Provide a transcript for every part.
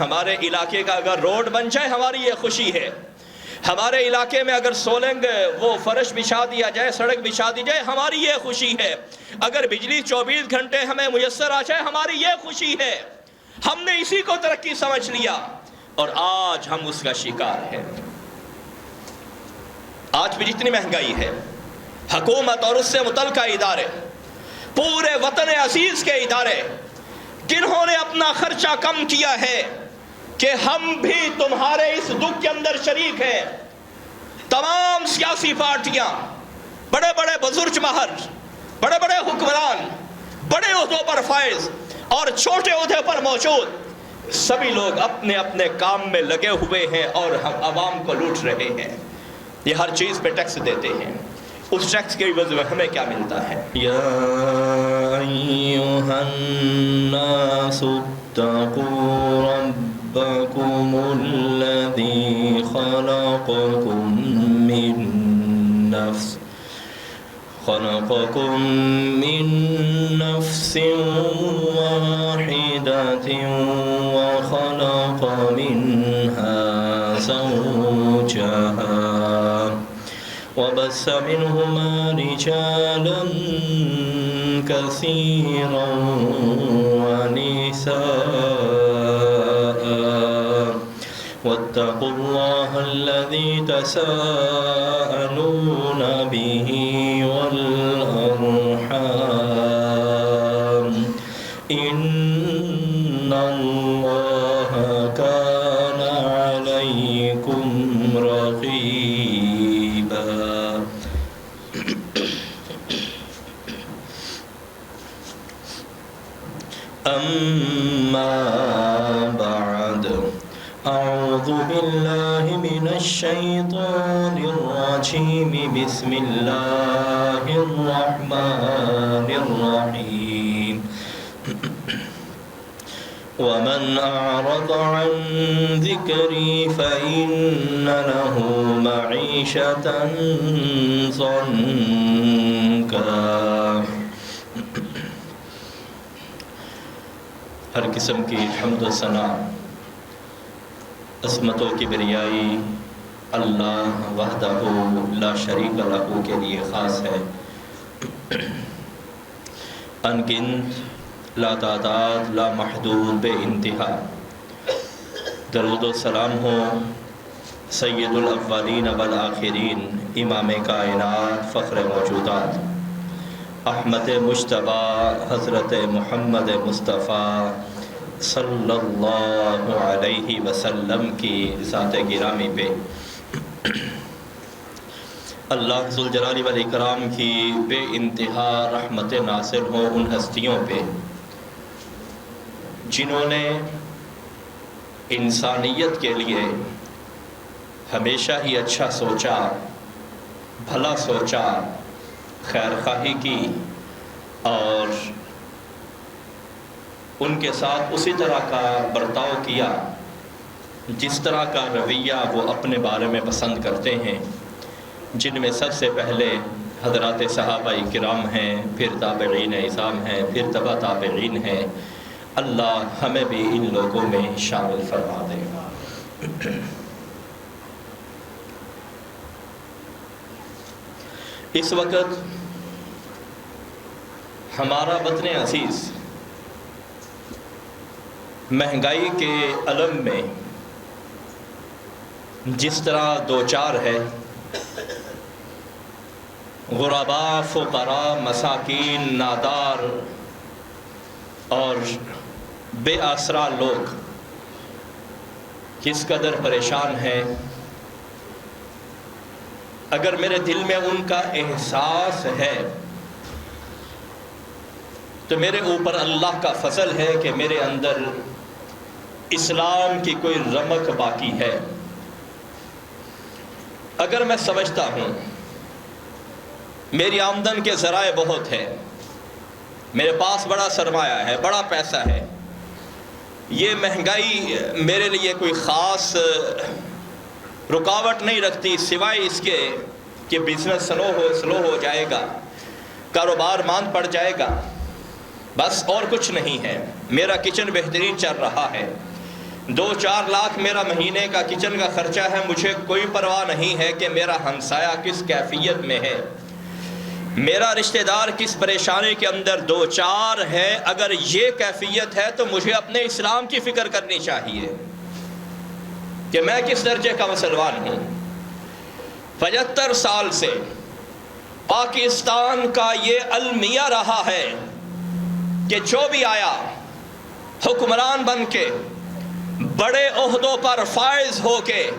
ہمارے علاقے کا اگر روڈ بن جائے ہماری یہ خوشی ہے. ہمارے علاقے میں اگر سولنگ وہ فرش بچھا دیا جائے، سڑک بچھا دی جائے، ہماری یہ خوشی ہے. اگر بجلی 24 گھنٹے ہمیں میسر آ جائے ہماری یہ خوشی ہے. ہم نے اسی کو ترقی سمجھ لیا اور آج ہم اس کا شکار ہیں. آج بھی جتنی مہنگائی ہے، حکومت اور اس سے متعلقہ ادارے، پورے وطن عزیز کے ادارے، جنہوں نے اپنا خرچہ کم کیا ہے کہ ہم بھی تمہارے اس دکھ کے اندر شریک ہیں. تمام سیاسی پارٹیاں، بڑے بڑے بزرگ ماہر، بڑے بڑے حکمران، بڑے عہدوں پر فائز اور چھوٹے عہدے پر موجود، سبھی لوگ اپنے اپنے کام میں لگے ہوئے ہیں اور ہم عوام کو لوٹ رہے ہیں. یہ ہر چیز پہ ٹیکس دیتے ہیں. اس ٹیکس کے عوض میں ہمیں کیا ملتا ہے؟ یا ایھا الناس اتقوا ربکم الذی خلقکم من نفس واحدة وخلق منها زوجها وبث منهما رجالا كثيرا ونساء واتقوا الله الذي تساءلون به والأرحام إن الله كان عليكم رقيبا. أما بعد، أعوذ بالله من الشيطان الرجيم. بسم الله الرحمن الرحيم. ومن أعرض عن ذكري فإن له معيشة ضنكا. ہر قسم کی حمد و ثنا، عظمت و کبریائی اللہ وحدہ لا شریک لہ کے لیے خاص ہے. انگنت، لا تعداد، لا محدود، بے انتہا درود و سلام ہو سید الاولین والآخرین، امام کائنات، فخر موجودات، احمد مجتبی حضرت محمد مصطفیٰ صلی اللہ علیہ وسلم کی ذات گرامی پہ. اللہ ذوالجلال والاکرام کی بے انتہا رحمت ناصر ہو ان ہستیوں پہ جنہوں نے انسانیت کے لیے ہمیشہ ہی اچھا سوچا، بھلا سوچا، خیر خواہی کی اور ان کے ساتھ اسی طرح کا برتاؤ کیا جس طرح کا رویہ وہ اپنے بارے میں پسند کرتے ہیں، جن میں سب سے پہلے حضرات صحابہ کرام ہیں، پھر تابعین اعظام ہیں، پھر تبع تابعین ہیں. اللہ ہمیں بھی ان لوگوں میں شامل فرما دے. اس وقت ہمارا وطن عزیز مہنگائی کے علم میں جس طرح دوچار ہے، غرباء، فقراء، مساکین، نادار اور بے آسرا لوگ کس قدر پریشان ہیں، اگر میرے دل میں ان کا احساس ہے تو میرے اوپر اللہ کا فضل ہے کہ میرے اندر اسلام کی کوئی رمق باقی ہے. اگر میں سمجھتا ہوں میری آمدن کے ذرائع بہت ہے، میرے پاس بڑا سرمایہ ہے، بڑا پیسہ ہے، یہ مہنگائی میرے لیے کوئی خاص رکاوٹ نہیں رکھتی سوائے اس کے کہ بزنس سلو ہو جائے گا، کاروبار ماند پڑ جائے گا، بس اور کچھ نہیں ہے. میرا کچن بہترین چل رہا ہے، 2-4 لاکھ میرا مہینے کا کچن کا خرچہ ہے، مجھے کوئی پرواہ نہیں ہے کہ میرا ہمسایہ کس کیفیت میں ہے، میرا رشتہ دار کس پریشانی کے اندر 2-4 ہے۔ اگر یہ کیفیت ہے تو مجھے اپنے اسلام کی فکر کرنی چاہیے کہ میں کس درجے کا مسلمان ہوں۔ 75 سال سے پاکستان کا یہ المیہ رہا ہے کہ جو بھی آیا حکمران بن کے بڑے عہدوں پر فائز ہو کے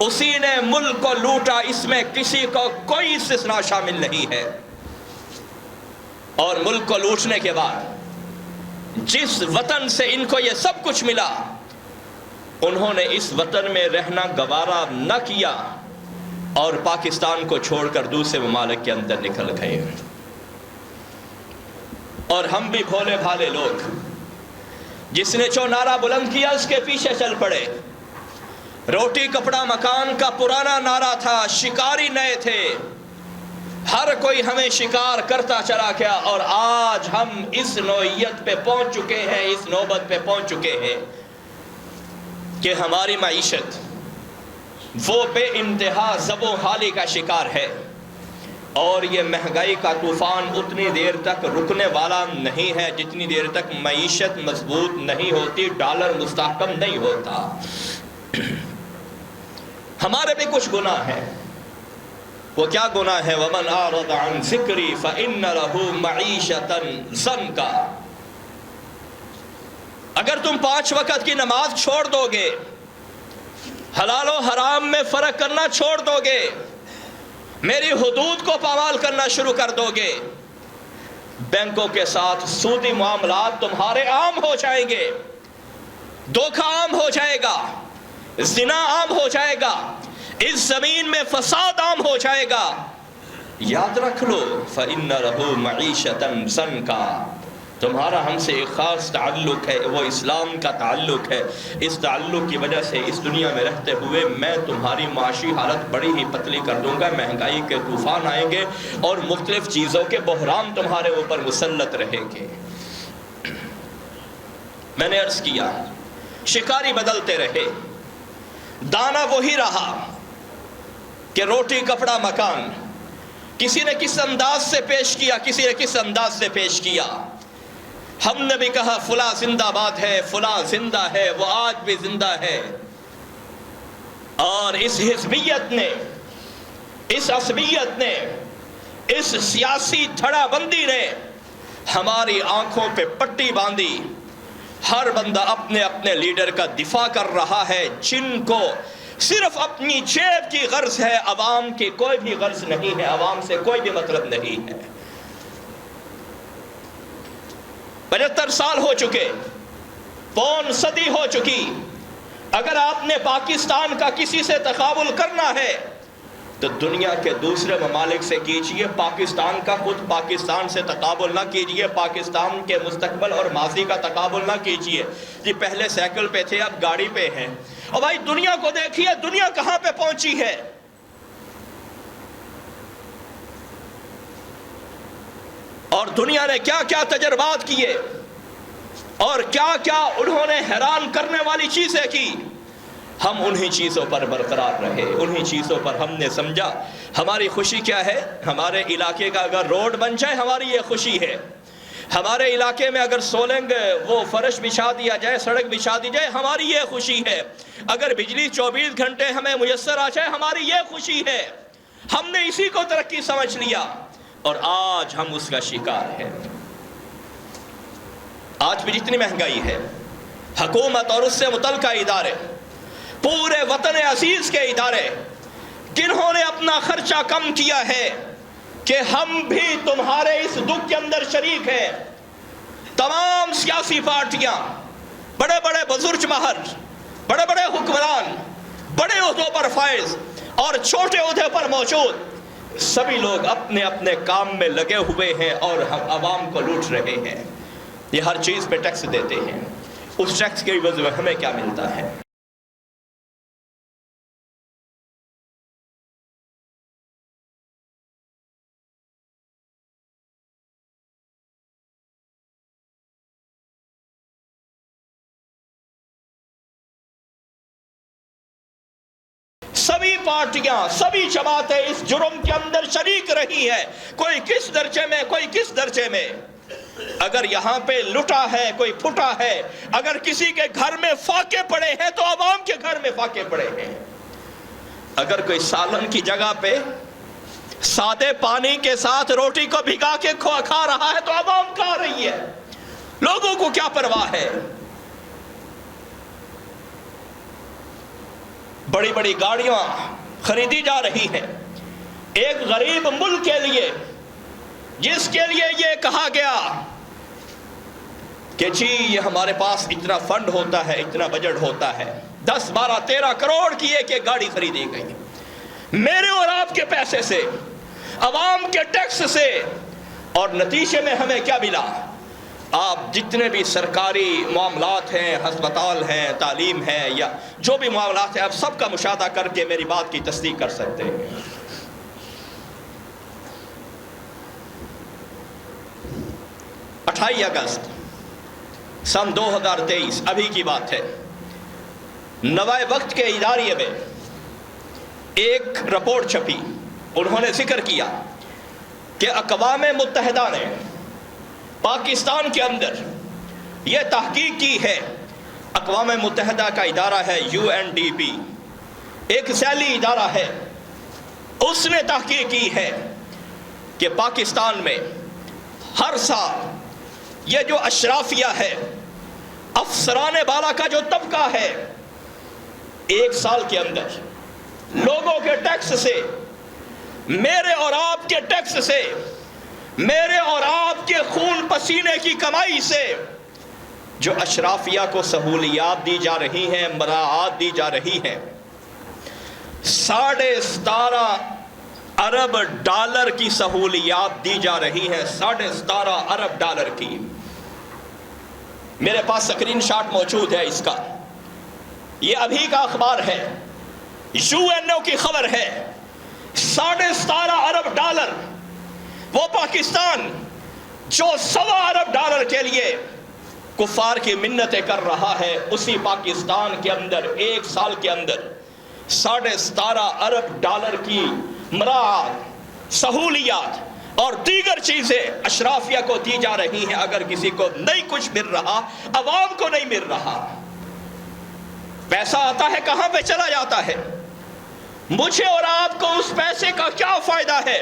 اسی نے ملک کو لوٹا، اس میں کسی کو کوئی استثناء شامل نہیں ہے۔ اور ملک کو لوٹنے کے بعد جس وطن سے ان کو یہ سب کچھ ملا، انہوں نے اس وطن میں رہنا گوارا نہ کیا اور پاکستان کو چھوڑ کر دوسرے ممالک کے اندر نکل گئے۔ اور ہم بھی بھولے بھالے لوگ، جس نے جو نعرہ بلند کیا اس کے پیچھے چل پڑے۔ روٹی کپڑا مکان کا پرانا نعرہ تھا، شکاری نئے تھے، ہر کوئی ہمیں شکار کرتا چلا گیا، اور آج ہم اس نوعیت پہ پہنچ چکے ہیں، اس نوبت پہ پہنچ چکے ہیں کہ ہماری معیشت وہ بے انتہا زب و حالی کا شکار ہے، اور یہ مہنگائی کا طوفان اتنی دیر تک رکنے والا نہیں ہے جتنی دیر تک معیشت مضبوط نہیں ہوتی، ڈالر مستحکم نہیں ہوتا۔ ہمارے بھی کچھ گناہ ہیں۔ وہ کیا گناہ ہے؟ وَمَنْ أَعْرَضَ عَنْ ذِكْرِي فَإِنَّ لَهُ مَعِيشَةً ضَنْكًا۔ اگر تم 5 وقت کی نماز چھوڑ دو گے، حلال و حرام میں فرق کرنا چھوڑ دو گے، میری حدود کو پامال کرنا شروع کر دو گے، بینکوں کے ساتھ سودی معاملات تمہارے عام ہو جائیں گے، دھوکہ عام ہو جائے گا، زنا عام ہو جائے گا، اس زمین میں فساد عام ہو جائے گا، یاد رکھ لو فَإِنَّ لَهُ مَعِيشَةً ضَنْكًا۔ تمہارا ہم سے ایک خاص تعلق ہے، وہ اسلام کا تعلق ہے۔ اس تعلق کی وجہ سے اس دنیا میں رہتے ہوئے میں تمہاری معاشی حالت بڑی ہی پتلی کر دوں گا، مہنگائی کے طوفان آئیں گے اور مختلف چیزوں کے بحران تمہارے اوپر مسلط رہیں گے۔ میں نے عرض کیا شکاری بدلتے رہے، دانا وہی رہا کہ روٹی کپڑا مکان، کسی نے کس انداز سے پیش کیا، کسی نے کس انداز سے پیش کیا۔ ہم نے بھی کہا فلاں زندہ باد ہے، فلاں زندہ ہے، وہ آج بھی زندہ ہے۔ اور اس حزبیت نے، اس عصبیت نے، اس سیاسی دھڑا بندی نے ہماری آنکھوں پہ پٹی باندھی۔ ہر بندہ اپنے اپنے لیڈر کا دفاع کر رہا ہے، جن کو صرف اپنی جیب کی غرض ہے، عوام کی کوئی بھی غرض نہیں ہے، عوام سے کوئی بھی مطلب نہیں ہے۔ 75 سال ہو چکے، پون صدی ہو چکی۔ اگر آپ نے پاکستان کا کسی سے تقابل کرنا ہے تو دنیا کے دوسرے ممالک سے کیجئے، پاکستان کا خود پاکستان سے تقابل نہ کیجئے، پاکستان کے مستقبل اور ماضی کا تقابل نہ کیجئے۔ جی پہلے سائیکل پہ تھے، اب گاڑی پہ ہیں، اور بھائی دنیا کو دیکھیے، دنیا کہاں پہ پہنچی ہے۔ اور دنیا نے کیا کیا تجربات کیے اور کیا کیا انہوں نے حیران کرنے والی چیزیں کی، ہم انہی چیزوں پر برقرار رہے، انہی چیزوں پر ہم نے سمجھا ہماری خوشی کیا ہے۔ ہمارے علاقے کا اگر روڈ بن جائے ہماری یہ خوشی ہے، ہمارے علاقے میں اگر سولنگ وہ فرش بچھا دیا جائے، سڑک بچھا دی جائے، ہماری یہ خوشی ہے، اگر بجلی 24 گھنٹے ہمیں میسر آ جائے ہماری یہ خوشی ہے۔ ہم نے اسی کو ترقی سمجھ لیا اور آج ہم اس کا شکار ہیں۔ آج بھی جتنی مہنگائی ہے، حکومت اور اس سے متعلقہ ادارے، پورے وطن عزیز کے ادارے، جنہوں نے اپنا خرچہ کم کیا ہے کہ ہم بھی تمہارے اس دکھ کے اندر شریک ہیں۔ تمام سیاسی پارٹیاں، بڑے بڑے بزرگ مہر، بڑے بڑے حکمران، بڑے عہدوں پر فائز اور چھوٹے عہدے پر موجود، سبھی لوگ اپنے اپنے کام میں لگے ہوئے ہیں اور ہم عوام کو لوٹ رہے ہیں۔ یہ ہر چیز پہ ٹیکس دیتے ہیں، اس ٹیکس کے عوض میں ہمیں کیا ملتا ہے؟ سبھی پارٹیاں سبھی جماعتیں اس جرم کے اندر شریک رہی ہیں، کوئی کس درجے میں کوئی کس درجے میں۔ اگر یہاں پہ لٹا ہے کوئی پھٹا ہے، اگر کسی کے گھر میں فاقے پڑے ہیں تو عوام کے گھر میں فاقے پڑے ہیں۔ اگر کوئی سالن کی جگہ پہ سادے پانی کے ساتھ روٹی کو بھگا کے کھا رہا ہے تو عوام کھا رہی ہے، لوگوں کو کیا پرواہ ہے؟ بڑی بڑی گاڑیاں خریدی جا رہی ہیں ایک غریب ملک کے لیے، جس کے لیے یہ کہا گیا کہ جی یہ ہمارے پاس اتنا فنڈ ہوتا ہے، اتنا بجٹ ہوتا ہے، 10 12 13 کروڑ کی ایک گاڑی خریدی گئی میرے اور آپ کے پیسے سے، عوام کے ٹیکس سے، اور نتیجے میں ہمیں کیا ملا؟ آپ جتنے بھی سرکاری معاملات ہیں، ہسپتال ہیں، تعلیم ہے، یا جو بھی معاملات ہیں، آپ سب کا مشاہدہ کر کے میری بات کی تصدیق کر سکتے ہیں۔ 28 اگست سن 2023 ابھی کی بات ہے، نوائے وقت کے اداریے میں ایک رپورٹ چھپی، انہوں نے ذکر کیا کہ اقوام متحدہ نے پاکستان کے اندر یہ تحقیق کی ہے۔ اقوام متحدہ کا ادارہ ہے UNDP، ایک ذیلی ادارہ ہے، اس نے تحقیق کی ہے کہ پاکستان میں ہر سال یہ جو اشرافیہ ہے، افسران بالا کا جو طبقہ ہے، ایک سال کے اندر لوگوں کے ٹیکس سے، میرے اور آپ کے ٹیکس سے، میرے اور آپ کے خون پسینے کی کمائی سے جو اشرافیہ کو سہولیات دی جا رہی ہیں، مراعات دی جا رہی ہیں، 17.5 ارب ڈالر کی سہولیات دی جا رہی ہیں، 17.5 ارب ڈالر کی۔ میرے پاس سکرین شاٹ موجود ہے اس کا، یہ ابھی کا اخبار ہے، UNO کی خبر ہے۔ 17.5 ارب ڈالر، وہ پاکستان جو 1.25 ارب ڈالر کے لیے کفار کی منتیں کر رہا ہے، اسی پاکستان کے اندر ایک سال کے اندر 17.5 ارب ڈالر کی مراعات، سہولیات اور دیگر چیزیں اشرافیہ کو دی جا رہی ہیں۔ اگر کسی کو نہیں کچھ مل رہا، عوام کو نہیں مل رہا، پیسہ آتا ہے کہاں پہ چلا جاتا ہے؟ مجھے اور آپ کو اس پیسے کا کیا فائدہ ہے؟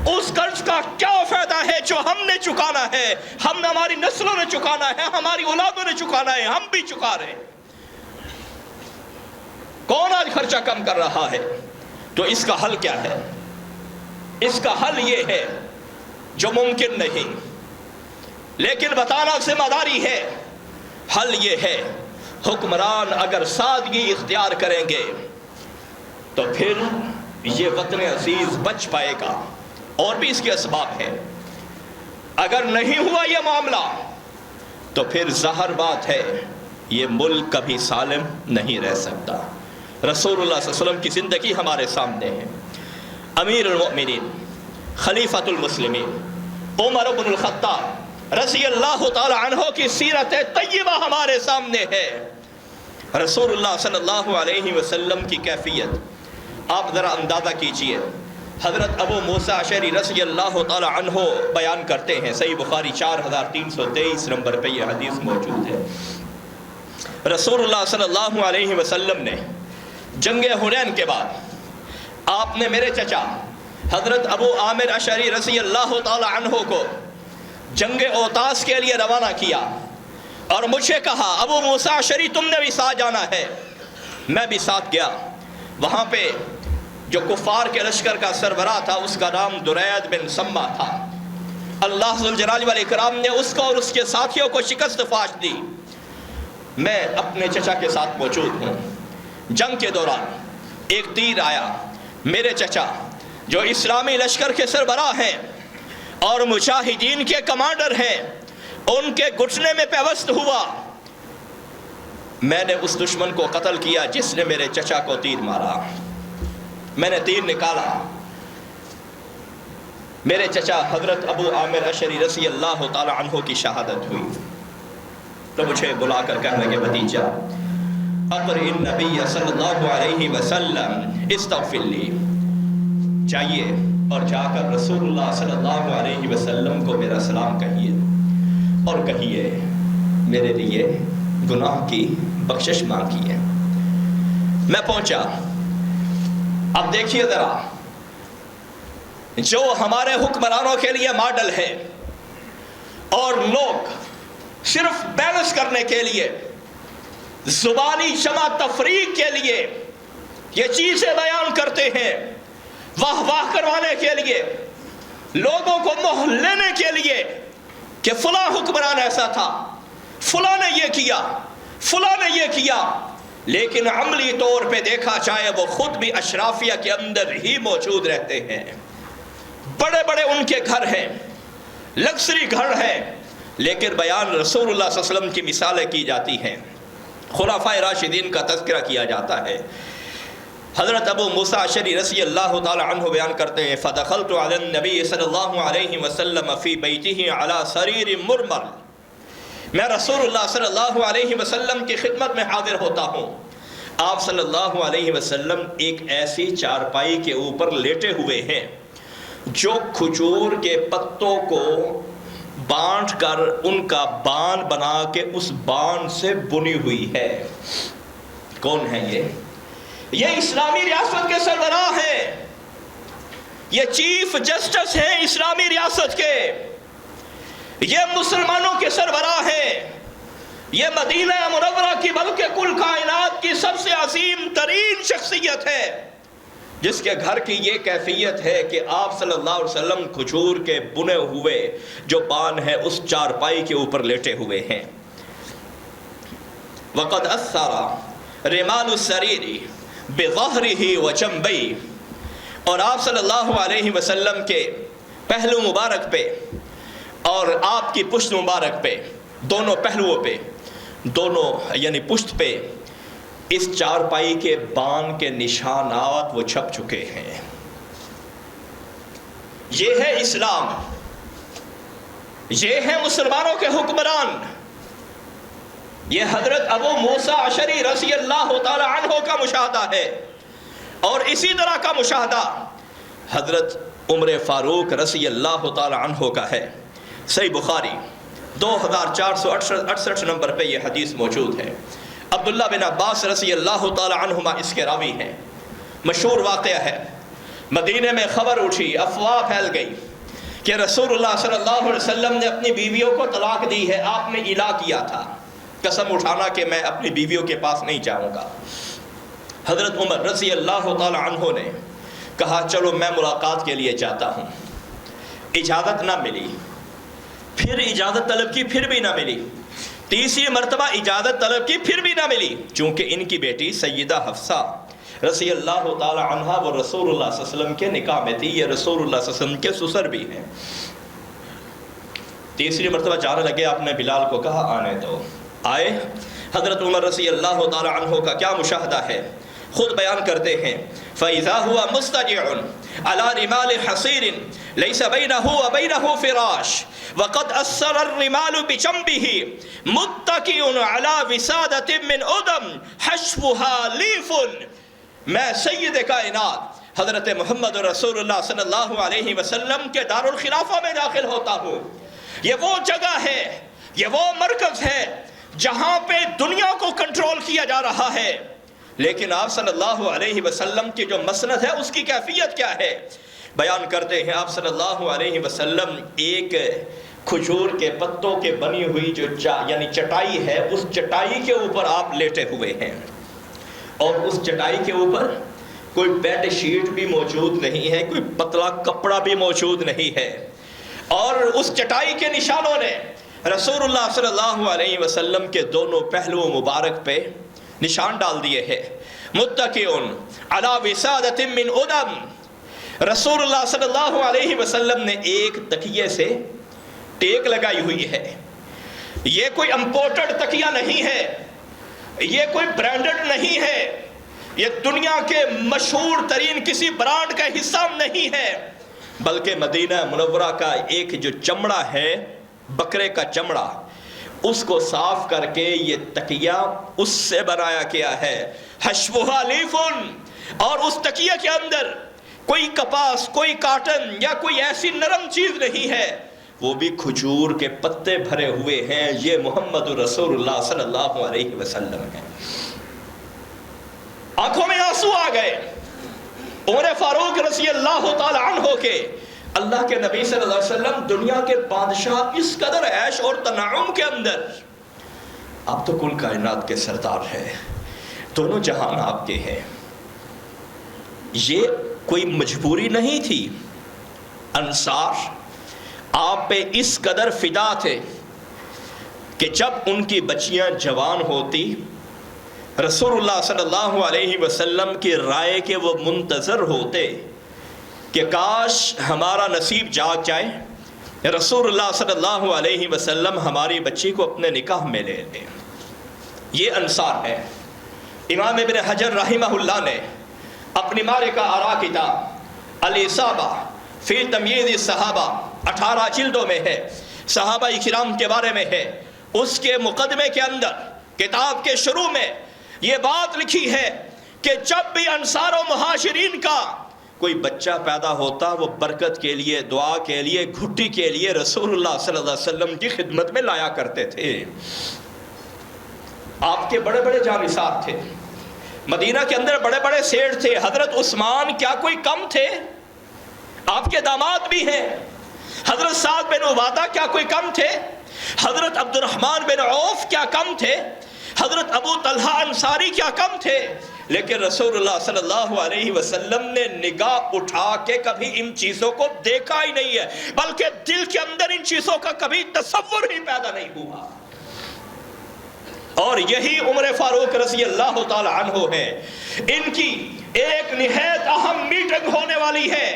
اس قرض کا کیا فائدہ ہے جو ہم نے چکانا ہے، ہماری نسلوں نے چکانا ہے، ہماری اولادوں نے چکانا ہے، ہم بھی چکا رہے ہیں۔ کون آج خرچہ کم کر رہا ہے؟ تو اس کا حل کیا ہے؟ اس کا حل یہ ہے جو ممکن نہیں، لیکن بتانا ذمہ داری ہے۔ حل یہ ہے، حکمران اگر سادگی اختیار کریں گے تو پھر یہ وطن عزیز بچ پائے گا، اور بھی اس کے اسباب ہیں۔ اگر نہیں ہوا یہ معاملہ تو پھر ظاہر بات ہے یہ ملک کبھی سالم نہیں رہ سکتا۔ رسول اللہ صلی اللہ علیہ وسلم کی زندگی ہمارے سامنے ہے، امیر المؤمنین خلیفۃ المسلمین عمر بن الخطاب رضی اللہ تعالی عنہ کی سیرت طیبہ ہمارے سامنے ہے۔ رسول اللہ صلی اللہ علیہ وسلم کی کیفیت آپ ذرا اندازہ کیجئے۔ حضرت ابو موسیٰ اشعری رضی اللہ تعالی عنہ بیان کرتے ہیں، صحیح بخاری 4323 نمبر پہ یہ حدیث موجود ہے۔ رسول اللہ صلی اللہ علیہ وسلم نے جنگ حنین کے بعد آپ نے میرے چچا حضرت ابو عامر اشعری رضی اللہ تعالی عنہ کو جنگ اوطاس کے لیے روانہ کیا، اور مجھے کہا ابو موسیٰ اشعری تم نے بھی ساتھ جانا ہے۔ میں بھی ساتھ گیا۔ وہاں پہ جو کفار کے لشکر کا سربراہ تھا اس کا نام درید بن سما تھا۔ اللہ ذوالجلال والاکرام نے اس کو اور اس کے ساتھیوں کو شکست فاش دی۔ میں اپنے چچا کے ساتھ موجود ہوں۔ جنگ کے دوران ایک تیر آیا، میرے چچا جو اسلامی لشکر کے سربراہ ہیں اور مجاہدین کے کمانڈر ہیں، ان کے گھٹنے میں پیوست ہوا۔ میں نے اس دشمن کو قتل کیا جس نے میرے چچا کو تیر مارا۔ میں نے تیر نکالا، میرے چچا حضرت ابو عامر اشعری رضی اللہ تعالی عنہ کی شہادت ہوئی۔ تو مجھے بلا کر کہنے لگے بھتیجا اقرئ النبی صلی اللہ علیہ وسلم استغفر لی، جائیے اور جا کر رسول اللہ صلی اللہ علیہ وسلم کو میرا سلام کہیے اور کہیے میرے لیے گناہ کی بخشش مانگیے۔ میں پہنچا۔ اب دیکھیے ذرا، جو ہمارے حکمرانوں کے لیے ماڈل ہے اور لوگ صرف بیلنس کرنے کے لیے، زبانی جمع تفریق کے لیے یہ چیزیں بیان کرتے ہیں، واہ واہ کروانے کے لیے، لوگوں کو موہ لینے کے لیے کہ فلاں حکمران ایسا تھا، فلاں نے یہ کیا، فلاں نے یہ کیا، لیکن عملی طور پہ دیکھا جائے وہ خود بھی اشرافیہ کے اندر ہی موجود رہتے ہیں، بڑے بڑے ان کے گھر ہیں، لگژری گھر ہیں، لیکن بیان رسول اللہ صلی اللہ علیہ وسلم کی مثالیں کی جاتی ہیں، خلفائے راشدین کا تذکرہ کیا جاتا ہے۔ حضرت ابو موسیٰ اشعری رضی اللہ تعالی عنہ بیان کرتے ہیں فدخلت علی النبی صلی اللہ علیہ وسلم فی بیتہ علی سریر مرمر، میں رسول اللہ صلی اللہ علیہ وسلم کی خدمت میں حاضر ہوتا ہوں، آپ صلی اللہ علیہ وسلم ایک ایسی چارپائی کے اوپر لیٹے ہوئے ہیں جو کھجور کے پتوں کو بانٹ کر ان کا بان بنا کے اس بان سے بنی ہوئی ہے۔ کون ہے یہ اسلامی ریاست کے سربراہ ہیں، یہ چیف جسٹس ہیں اسلامی ریاست کے، یہ مسلمانوں کے سربراہ ہیں، یہ مدینہ منورہ کی بلکہ کل کائنات کی سب سے عظیم ترین شخصیت ہے، جس کے گھر کی یہ کیفیت ہے کہ آپ صلی اللہ علیہ وسلم کھجور کے بنے ہوئے جو بان ہے اس چارپائی کے اوپر لیٹے ہوئے ہیں۔ وَقَدْ أَثَّرَ رِمَالُ السَّرِيرِ بِظَهْرِهِ وَجَنْبَيْهِ، اور آپ صلی اللہ علیہ وسلم کے پہلو مبارک پہ اور آپ کی پشت مبارک پہ، دونوں پہلوؤں پہ، دونوں یعنی پشت پہ اس چارپائی کے بان کے نشانات وہ چھپ چکے ہیں۔ یہ ہے اسلام، یہ ہے مسلمانوں کے حکمران، یہ حضرت ابو موسیٰ اشعری رضی اللہ تعالی عنہ کا مشاہدہ ہے، اور اسی طرح کا مشاہدہ حضرت عمر فاروق رضی اللہ تعالی عنہ کا ہے۔ صحیح بخاری 2468 نمبر پہ یہ حدیث موجود ہے۔ عبداللہ بن عباس رضی اللہ تعالی عنہما اس کے راوی ہیں۔ مشہور واقعہ ہے، مدینے میں خبر اٹھی، افواہ پھیل گئی کہ رسول اللہ صلی اللہ علیہ وسلم نے اپنی بیویوں کو طلاق دی ہے، آپ نے اعلان کیا تھا، قسم اٹھانا کہ میں اپنی بیویوں کے پاس نہیں جاؤں گا۔ حضرت عمر رضی اللہ تعالی عنہ نے کہا چلو میں ملاقات کے لیے جاتا ہوں، اجازت نہ ملی، پھر اجازت طلب کی، پھر بھی نہ ملی، تیسری مرتبہ اجازت طلب کی، پھر بھی نہ ملی، چونکہ ان کی بیٹی سیدہ حفصہ رضی اللہ تعالی عنہا وہ رسول اللہ صلی اللہ علیہ وسلم کے نکاح میں تھی، یہ رسول اللہ صلی اللہ علیہ وسلم کے سسر بھی ہیں۔ تیسری مرتبہ جانے لگے، آپ نے بلال کو کہا آنے دو، آئے۔ حضرت عمر رضی اللہ تعالی عنہ کا کیا مشاہدہ ہے، خود بیان کرتے ہیں فَإِذَا هُوَ مُسْتَجِعٌ عَلَى رِمَالِ حَصِيرٍ لَيْسَ بَيْنَهُ وَبَيْنَهُ فِرَاشٌ وَقَدْ أَثَّرَ الرِّمَالُ بِجَنْبِهِ مُتَّكِئٌ عَلَى وِسَادَةٍ مِّنْ أُدَمٍ حَشْوُهَا لِيفٌ۔ میں سید کائنات حضرت محمد رسول اللہ صلی اللہ علیہ وسلم کے دارالخلافہ میں داخل ہوتا ہوں، یہ وہ جگہ ہے، یہ وہ مرکز ہے جہاں پہ دنیا کو کنٹرول کیا جا رہا ہے، لیکن آپ صلی اللہ علیہ وسلم کی جو مسند ہے اس کی کیفیت کیا ہے، بیان کرتے ہیں آپ صلی اللہ علیہ وسلم ایک کھجور کے پتوں کے بنی ہوئی جو یعنی چٹائی ہے، اس چٹائی کے اوپر آپ لیٹے ہوئے ہیں، اور اس چٹائی کے اوپر کوئی بیڈ شیٹ بھی موجود نہیں ہے، کوئی پتلا کپڑا بھی موجود نہیں ہے، اور اس چٹائی کے نشانوں نے رسول اللہ صلی اللہ علیہ وسلم کے دونوں پہلوؤں مبارک پہ نشان ڈال دیے ہیں۔ متکئن علی وسادۃ من ادم، رسول اللہ صلی اللہ علیہ وسلم نے ایک تکیے سے ٹیک لگائی ہوئی ہے، یہ کوئی امپورٹڈ تکیہ نہیں ہے، یہ کوئی برانڈڈ نہیں ہے، یہ دنیا کے مشہور ترین کسی برانڈ کا حصہ نہیں ہے، بلکہ مدینہ منورہ کا ایک جو چمڑا ہے، بکرے کا چمڑا، اس کو صاف کر کے یہ تکیہ اس سے بنایا گیا ہے، حشوھا لیفن، اور اس تکیہ کے اندر کوئی کپاس، کوئی کاٹن یا کوئی ایسی نرم چیز نہیں ہے، وہ بھی کھجور کے پتے بھرے ہوئے ہیں۔ یہ محمد رسول اللہ صلی اللہ علیہ وسلم ہے۔ آنکھوں میں آنسو آ گئے عمر فاروق رضی اللہ تعالی عنہ کے۔ اللہ کے نبی صلی اللہ علیہ وسلم دنیا کے بادشاہ، اس قدر عیش اور تنعم کے اندر، آپ تو کل کائنات کے سردار ہیں، دونوں جہان آپ کے ہیں۔ یہ کوئی مجبوری نہیں تھی، انصار آپ پہ اس قدر فدا تھے کہ جب ان کی بچیاں جوان ہوتی، رسول اللہ صلی اللہ علیہ وسلم کی رائے کے وہ منتظر ہوتے کہ کاش ہمارا نصیب جاگ جائے، رسول اللہ صلی اللہ علیہ وسلم ہماری بچی کو اپنے نکاح میں لے لیں۔ یہ انصار ہے۔ امام ابن حجر رحمہ اللہ نے اپنی معرکہ آراء کتاب الاصابہ فی تمییز الصحابہ 18 جلدوں میں ہے، صحابہ کرام کے بارے میں ہے۔ اس کے مقدمے کے اندر کتاب کے شروع میں یہ بات لکھی ہے کہ جب بھی انصار و مہاجرین کا کوئی بچہ پیدا ہوتا، وہ برکت کے لیے، دعا کے لیے، گھٹی کے لیے رسول اللہ صلی اللہ علیہ وسلم کی خدمت میں لایا کرتے تھے۔ آپ کے بڑے بڑے جانثار تھے، مدینہ کے اندر بڑے بڑے سیٹھ تھے۔ حضرت عثمان کیا کوئی کم تھے؟ آپ کے داماد بھی ہیں۔ حضرت سعد بن عبادہ کیا کوئی کم تھے؟ حضرت عبد الرحمن بن عوف کیا کم تھے؟ حضرت ابو طلحہ انصاری کیا کم تھے؟ لیکن رسول اللہ صلی اللہ علیہ وسلم نے نگاہ اٹھا کے کبھی ان چیزوں کو دیکھا ہی نہیں ہے، بلکہ دل کے اندر ان چیزوں کا کبھی تصور ہی پیدا نہیں ہوا۔ اور یہی عمر فاروق رضی اللہ تعالی عنہ ہے۔ ان کی ایک نہایت اہم میٹنگ ہونے والی ہے۔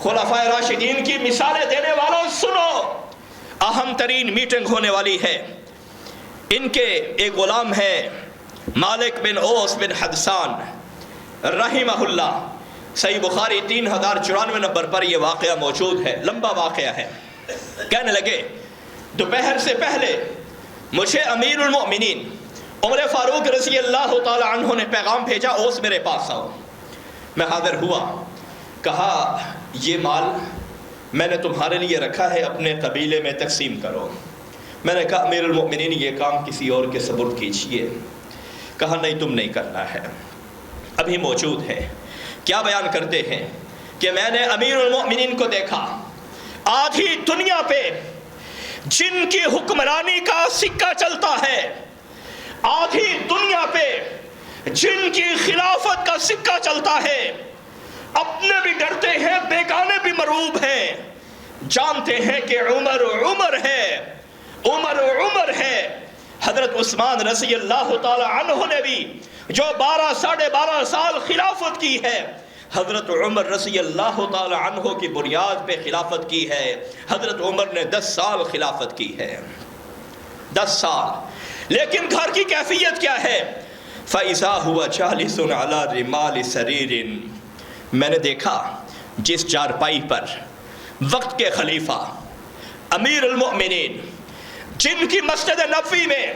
خلفائے راشدین کی مثالیں دینے والوں سنو، اہم ترین میٹنگ ہونے والی ہے۔ ان کے ایک غلام ہے مالک بن اوس بن حدثان رحمہ اللہ، صحیح بخاری 3094 نمبر پر یہ واقعہ موجود ہے، لمبا واقعہ ہے۔ کہنے لگے دوپہر سے پہلے مجھے امیر المؤمنین عمر فاروق رضی اللہ تعالی عنہ نے پیغام بھیجا، اوس میرے پاس آؤ۔ میں حاضر ہوا، کہا یہ مال میں نے تمہارے لیے رکھا ہے، اپنے قبیلے میں تقسیم کرو۔ میں نے کہا امیر المؤمنین یہ کام کسی اور کے سپرد کیجئے۔ کہا نہیں، تم نہیں کرنا ہے، ابھی موجود ہے۔ کیا بیان کرتے ہیں کہ میں نے امیر المؤمنین کو دیکھا، آدھی دنیا پہ جن کی حکمرانی کا سکہ چلتا ہے، آدھی دنیا پہ جن کی خلافت کا سکہ چلتا ہے، اپنے بھی ڈرتے ہیں، بیگانے بھی مرعوب ہیں، جانتے ہیں کہ عمر عمر ہے، عمر عمر ہے۔ حضرت عثمان رضی اللہ تعالی عنہ نے بھی جو 12 سال خلافت کی ہے، حضرت عمر رضی اللہ تعالی عنہ کی بنیاد پہ خلافت کی ہے۔ حضرت عمر نے 10 سال خلافت کی ہے، 10 سال۔ لیکن گھر کی کیفیت کیا ہے؟ فَإِذَا هُوَ جَالِسٌ عَلَى رِمَالِ سَرِيرٍ، میں نے دیکھا جس چارپائی پر وقت کے خلیفہ امیر المؤمنین، جن کی مسجد نبوی میں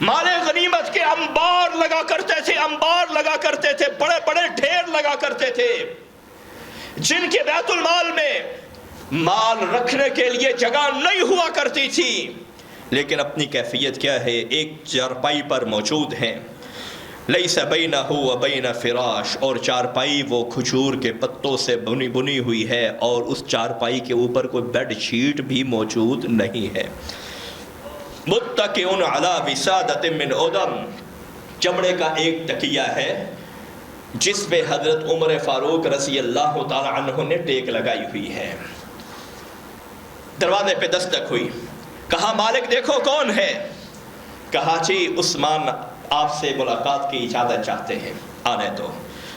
مال غنیمت کے انبار لگا کرتے تھے، انبار لگا کرتے تھے، بڑے بڑے ڈھیر لگا کرتے تھے، جن کے بیت المال میں مال رکھنے کے لیے جگہ نہیں ہوا کرتی تھی، لیکن اپنی کیفیت کیا ہے؟ ایک چارپائی پر موجود ہیں، لیس بینہ و بین فراش، اور چارپائی وہ کھجور کے پتوں سے بنی ہوئی ہے، اور اس چارپائی کے اوپر کوئی بیڈ شیٹ بھی موجود نہیں ہے۔ متکئون علی وسادۃ من ادم، چمڑے کا ایک تکیہ ہے جس پہ حضرت عمر فاروق رضی اللہ تعالی عنہ نے ٹیک لگائی ہوئی ہے۔ دروازے پہ دستک ہوئی، کہا مالک دیکھو کون ہے؟ کہا جی عثمان آپ سے ملاقات کی اجازت چاہتے ہیں، آنے دو۔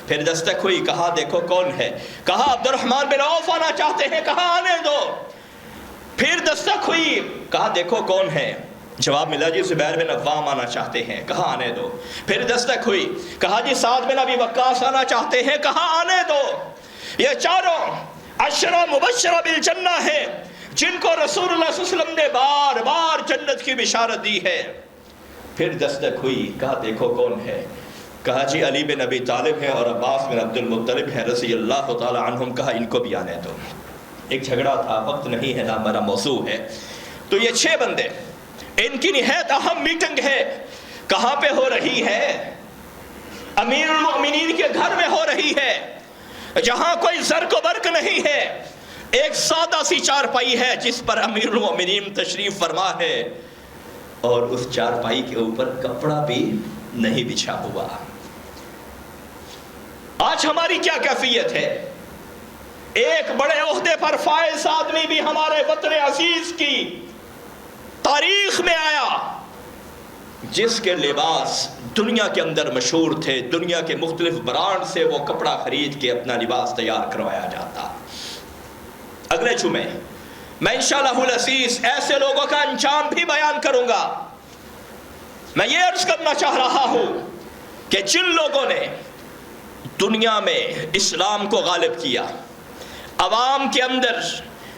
پھر دستک ہوئی، کہا دیکھو کون ہے؟ کہا عبد الرحمن بن عوف آنا چاہتے ہیں، کہا آنے دو۔ پھر دستک ہوئی، کہا دیکھو کون ہے؟ جواب ملا جی زبیر بن عوام آنا چاہتے ہیں، کہا آنے دو۔ پھر دستک ہوئی، کہا جی سعد بن ابی وقاص آنا چاہتے ہیں، کہا آنے دو۔ یہ چاروں عشرہ مبشرہ بالجنہ ہے جن کو رسول اللہ صلی اللہ علیہ وسلم نے بار بار جنت کی بشارت دی ہے. پھر دستک ہوئی, کہا دیکھو کون ہے. کہا جی علی بن ابی طالب ہے اور عباس بن عبد المطلب ہے رضی اللہ تعالی عنہم. کہا ان کو بھی آنے دو. ایک جھگڑا تھا, وقت نہیں ہے, نہ ہمارا موضوع ہے. تو یہ 6 بندے, ان کی نہایت اہم میٹنگ ہے. کہاں پہ ہو رہی ہے؟ امیر المؤمنین کے گھر میں ہو رہی ہے, جہاں کوئی زرق و برق نہیں ہے. ایک سادہ سی چارپائی ہے جس پر امیر المؤمنین تشریف فرما ہے, اور اس چارپائی کے اوپر کپڑا بھی نہیں بچھا ہوا. آج ہماری کیا کیفیت ہے؟ ایک بڑے عہدے پر فائز آدمی بھی ہمارے وطن عزیز کی تاریخ میں آیا جس کے لباس دنیا کے اندر مشہور تھے. دنیا کے مختلف برانڈ سے وہ کپڑا خرید کے اپنا لباس تیار کروایا جاتا. اگلے جمعے میں انشاءاللہ العزیز ایسے لوگوں کا انجام بھی بیان کروں گا. میں یہ عرض کرنا چاہ رہا ہوں کہ جن لوگوں نے دنیا میں اسلام کو غالب کیا, عوام کے اندر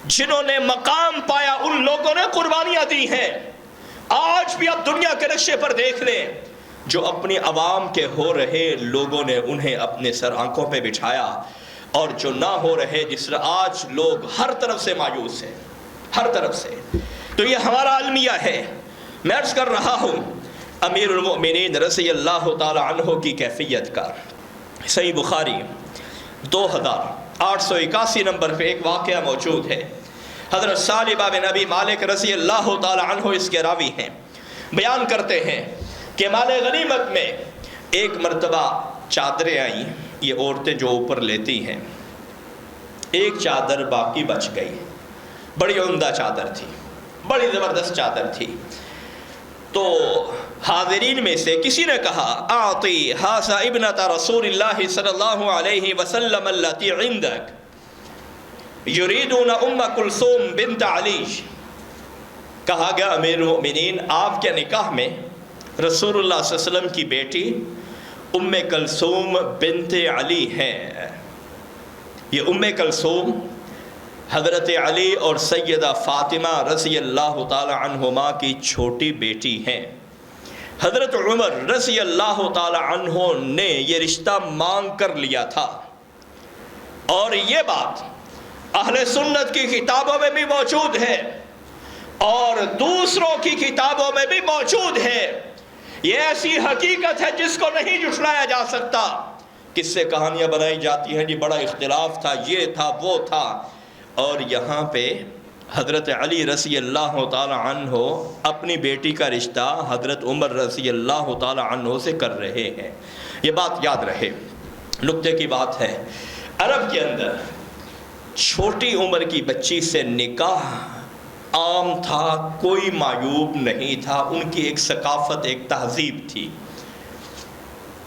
جنہوں نے مقام پایا, ان لوگوں نے قربانیاں دی ہیں. آج بھی آپ دنیا کے نقشے پر دیکھ لیں, جو اپنی عوام کے ہو رہے لوگوں نے انہیں اپنے سر آنکھوں پہ بٹھایا, اور جو نہ ہو رہے جس طرح آج لوگ ہر طرف سے مایوس ہیں, ہر طرف سے. تو یہ ہمارا المیہ ہے. میں عرض کر رہا ہوں امیر المؤمنین رضی اللہ تعالی عنہ کی کیفیت کا. صحیح بخاری 2881 نمبر پہ ایک واقعہ موجود ہے. حضرت ثعلبہ بن ابی مالک رضی اللہ تعالی عنہ اس کے راوی ہیں. بیان کرتے ہیں کہ مال غنیمت میں ایک مرتبہ چادریں آئیں, یہ عورتیں جو اوپر لیتی ہیں. ایک چادر باقی بچ گئی, بڑی عمدہ چادر تھی, بڑی زبردست چادر تھی. تو حاضرین میں سے کسی نے کہا اعطی ھذا ابنۃ رسول اللہ صلی اللہ علیہ وسلم التی عندک یریدون ام کلثوم بنت علی. کہا گیا امیر المؤمنین آپ کے نکاح میں رسول اللہ صلی اللہ علیہ وسلم کی بیٹی ام کلثوم بنت علی ہیں. یہ ام کلثوم حضرت علی اور سیدہ فاطمہ رضی اللہ تعالی عنہما کی چھوٹی بیٹی ہیں. حضرت عمر رضی اللہ تعالی عنہ نے یہ رشتہ مانگ کر لیا تھا, اور یہ بات اہل سنت کی کتابوں میں بھی موجود ہے اور دوسروں کی کتابوں میں بھی موجود ہے. یہ ایسی حقیقت ہے جس کو نہیں جھٹلایا جا سکتا. کس سے کہانیاں بنائی جاتی ہیں, جی بڑا اختلاف تھا, یہ تھا, وہ تھا, اور یہاں پہ حضرت علی رضی اللہ تعالی عنہ اپنی بیٹی کا رشتہ حضرت عمر رضی اللہ تعالی عنہ سے کر رہے ہیں. یہ بات یاد رہے. نکتے کی بات ہے, عرب کے اندر چھوٹی عمر کی بچی سے نکاح عام تھا, کوئی معیوب نہیں تھا. ان کی ایک ثقافت, ایک تہذیب تھی,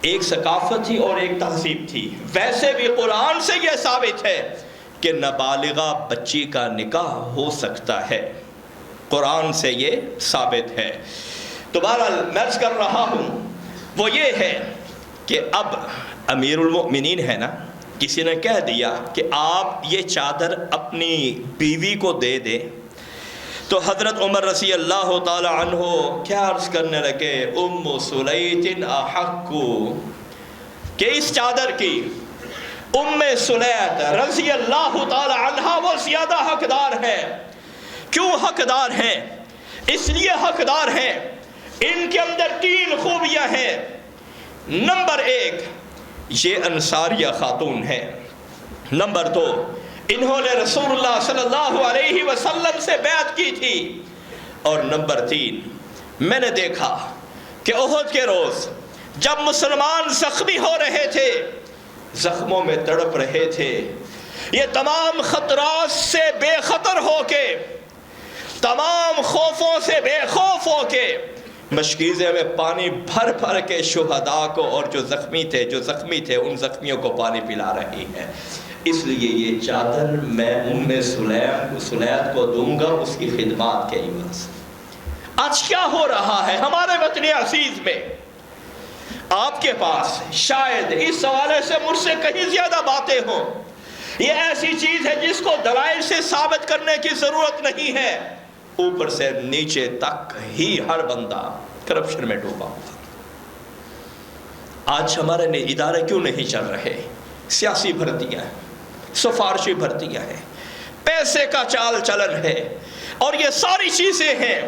ایک ثقافت تھی اور ایک تہذیب تھی. ویسے بھی قرآن سے یہ ثابت ہے کہ نابالغہ بچی کا نکاح ہو سکتا ہے, قرآن سے یہ ثابت ہے. تو بہرحال میں عرض کر رہا ہوں وہ یہ ہے کہ اب امیر المؤمنین ہے نا, کسی نے کہہ دیا کہ آپ یہ چادر اپنی بیوی کو دے دیں. تو حضرت عمر رضی اللہ تعالی عنہ کیا عرض کرنے لگے, ام سلیت احق, کہ اس چادر کی ام سلیت رضی اللہ تعالی عنہ وہ زیادہ حقدار ہے. کیوں حقدار ہیں؟ اس لیے حقدار ہیں, ان کے اندر 3 خوبیاں ہیں. نمبر 1, یہ انصاریہ خاتون ہے. نمبر 2, انہوں نے رسول اللہ صلی اللہ علیہ وسلم سے بیعت کی تھی. اور نمبر 3, میں نے دیکھا کہ احد کے روز جب مسلمان زخمی ہو رہے تھے, زخموں میں تڑپ رہے تھے, یہ تمام خطرات سے بے خطر ہو کے, تمام خوفوں سے بے خوف ہو کے مشکیزے میں پانی بھر بھر کے شہداء کو اور جو زخمی تھے ان زخمیوں کو پانی پلا رہی ہے. اس لیے یہ چادر میں ام سلیت کو دوں گا اس کی خدمات کے عوض. آج کیا ہو رہا ہے ہمارے وطن عزیز میں؟ آپ کے پاس شاید اس حوالے سے مجھ سے کہیں زیادہ باتیں ہوں, یہ ایسی چیز ہے جس کو دلائل سے ثابت کرنے کی ضرورت نہیں ہے، اوپر سے نیچے تک ہی ہر بندہ کرپشن میں ڈوبا ہوا۔ آج ہمارے ادارے کیوں نہیں چل رہے؟ سیاسی بھرتیاں ہیں، سفارشی بھرتیاں ہیں، پیسے کا چال چلن ہے، اور یہ ساری چیزیں ہیں۔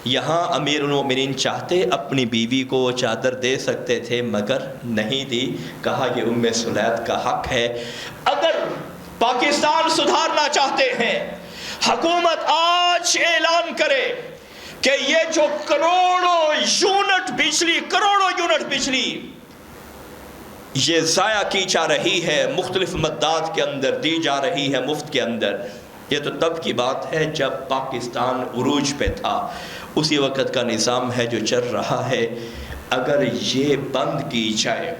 یہاں امیر المومنین چاہتے اپنی بیوی کو وہ چادر دے سکتے تھے، مگر نہیں دی، کہا یہ ام سلید کا حق ہے۔ اگر پاکستان سدھارنا چاہتے ہیں، حکومت آج اعلان کرے کہ یہ جو کروڑوں یونٹ بجلی یہ ضائع کی جا رہی ہے، مختلف مدات کے اندر دی جا رہی ہے مفت کے اندر، یہ تو تب کی بات ہے جب پاکستان عروج پہ تھا، اسی وقت کا نظام ہے جو چل رہا ہے۔ اگر یہ بند کی جائے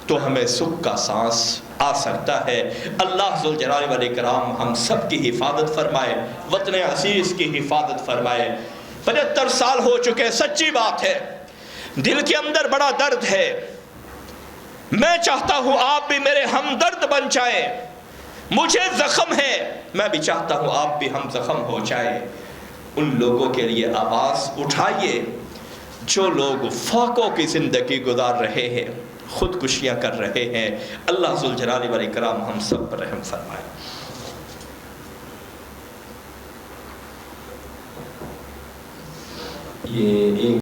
تو ہمیں سکھ کا سانس آ سکتا ہے۔ اللہ ذوالجلال والاکرام ہم سب کی حفاظت فرمائے، وطن عزیز کی حفاظت فرمائے۔ 75 سال ہو چکے، سچی بات ہے، دل کے اندر بڑا درد ہے۔ میں چاہتا ہوں آپ بھی میرے ہمدرد بن جائیں، مجھے زخم ہے، میں بھی چاہتا ہوں آپ بھی ہم زخم ہو جائیں۔ ان لوگوں کے لیے آواز اٹھائیے جو لوگ فاقوں کی زندگی گزار رہے ہیں، خودکشیاں کر رہے ہیں۔ اللہ ذوالجلال والاکرام ہم سب پر رحم فرمائے۔ یہ ایک